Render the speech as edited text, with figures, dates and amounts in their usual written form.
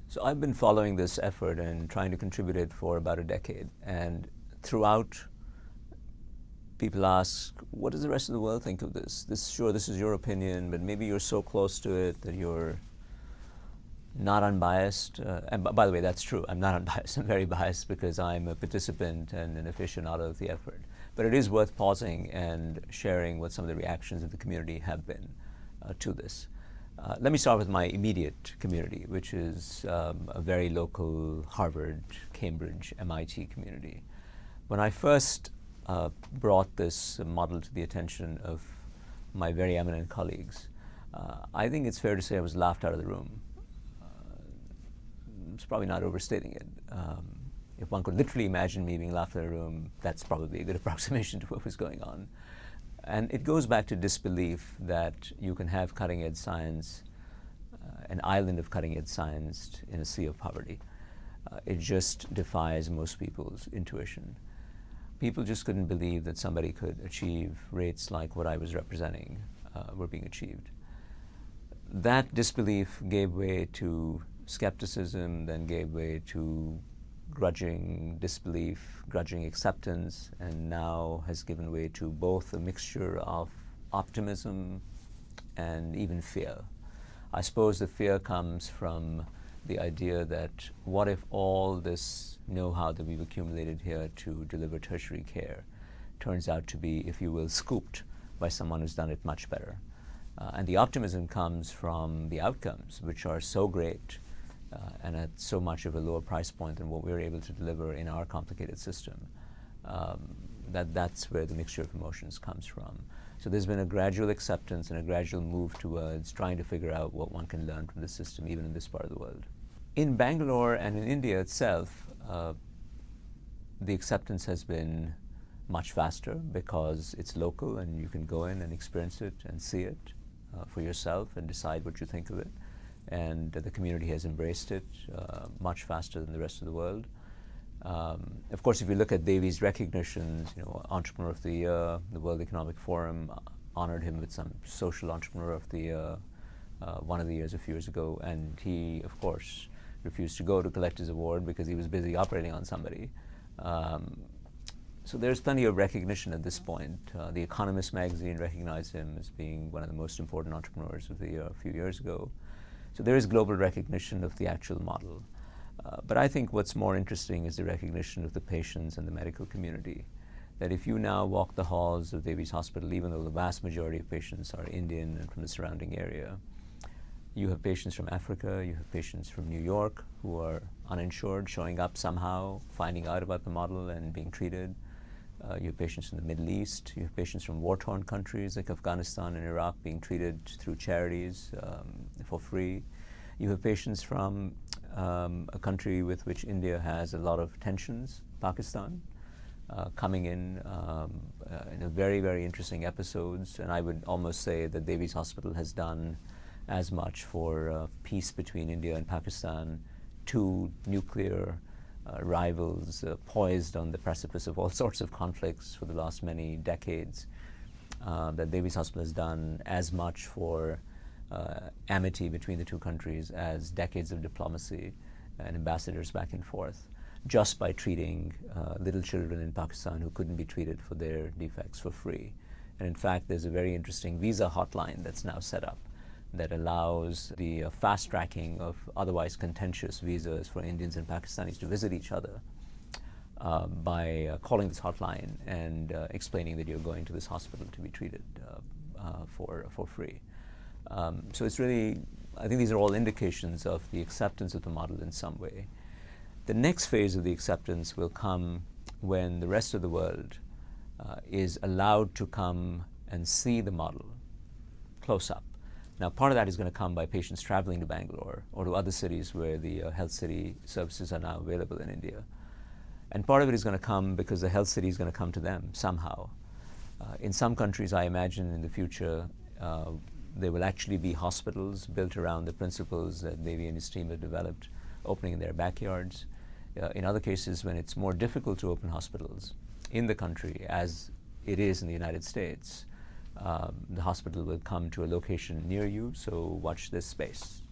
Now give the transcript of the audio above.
So I've been following this effort and trying to contribute it for about a decade. And throughout, people ask, what does the rest of the world think of this? Sure, this is your opinion, but maybe you're so close to it that you're not unbiased. And by the way, that's true. I'm not unbiased. I'm very biased because I'm a participant and an aficionado of the effort. But it is worth pausing and sharing what some of the reactions of the community have been to this. Let me start with my immediate community, which is a very local Harvard, Cambridge, MIT community. When I first brought this model to the attention of my very eminent colleagues, I think it's fair to say I was laughed out of the room. It's probably not overstating it. If one could literally imagine me being laughed out of the room, that's probably a good approximation to what was going on. And it goes back to disbelief that you can have cutting-edge science, an island of cutting-edge science in a sea of poverty. It just defies most people's intuition. People just couldn't believe that somebody could achieve rates like what I was representing were being achieved. That disbelief gave way to skepticism, then gave way to grudging disbelief, grudging acceptance, and now has given way to both a mixture of optimism and even fear. I suppose the fear comes from the idea that what if all this know-how that we've accumulated here to deliver tertiary care turns out to be, if you will, scooped by someone who's done it much better. And the optimism comes from the outcomes, which are so great and at so much of a lower price point than what we're able to deliver in our complicated system. That's where the mixture of emotions comes from. So there's been a gradual acceptance and a gradual move towards trying to figure out what one can learn from the system, even in this part of the world. In Bangalore and in India itself, the acceptance has been much faster because it's local and you can go in and experience it and see it for yourself and decide what you think of it. And the community has embraced it much faster than the rest of the world. Of course, if you look at Devi's recognitions, Entrepreneur of the Year, the World Economic Forum honored him with some Social Entrepreneur of the Year one of the years a few years ago, and he, of course, refused to go to collect his award because he was busy operating on somebody. So there's plenty of recognition at this point. The Economist magazine recognized him as being one of the most important entrepreneurs of the year a few years ago. So there is global recognition of the actual model. But I think what's more interesting is the recognition of the patients and the medical community. That if you now walk the halls of Devi's Hospital, even though the vast majority of patients are Indian and from the surrounding area, you have patients from Africa, you have patients from New York who are uninsured, showing up somehow, finding out about the model and being treated. You have patients from the Middle East, you have patients from war-torn countries like Afghanistan and Iraq being treated through charities for free. You have patients from a country with which India has a lot of tensions, Pakistan, coming in a very, very interesting episodes. And I would almost say that Devi's Hospital has done as much for peace between India and Pakistan, two nuclear rivals poised on the precipice of all sorts of conflicts for the last many decades. That Devi's Hospital has done as much for amity between the two countries as decades of diplomacy and ambassadors back and forth, just by treating little children in Pakistan who couldn't be treated for their defects for free. And in fact, there's a very interesting visa hotline that's now set up that allows the fast tracking of otherwise contentious visas for Indians and Pakistanis to visit each other by calling this hotline and explaining that you're going to this hospital to be treated for free. So it's really, I think these are all indications of the acceptance of the model in some way. The next phase of the acceptance will come when the rest of the world is allowed to come and see the model close up. Now, part of that is going to come by patients traveling to Bangalore or to other cities where the health city services are now available in India. And part of it is going to come because the health city is going to come to them somehow. In some countries, I imagine in the future, there will actually be hospitals built around the principles that Devi and his team have developed, opening in their backyards. In other cases, when it's more difficult to open hospitals in the country, as it is in the United States, the hospital will come to a location near you, so watch this space.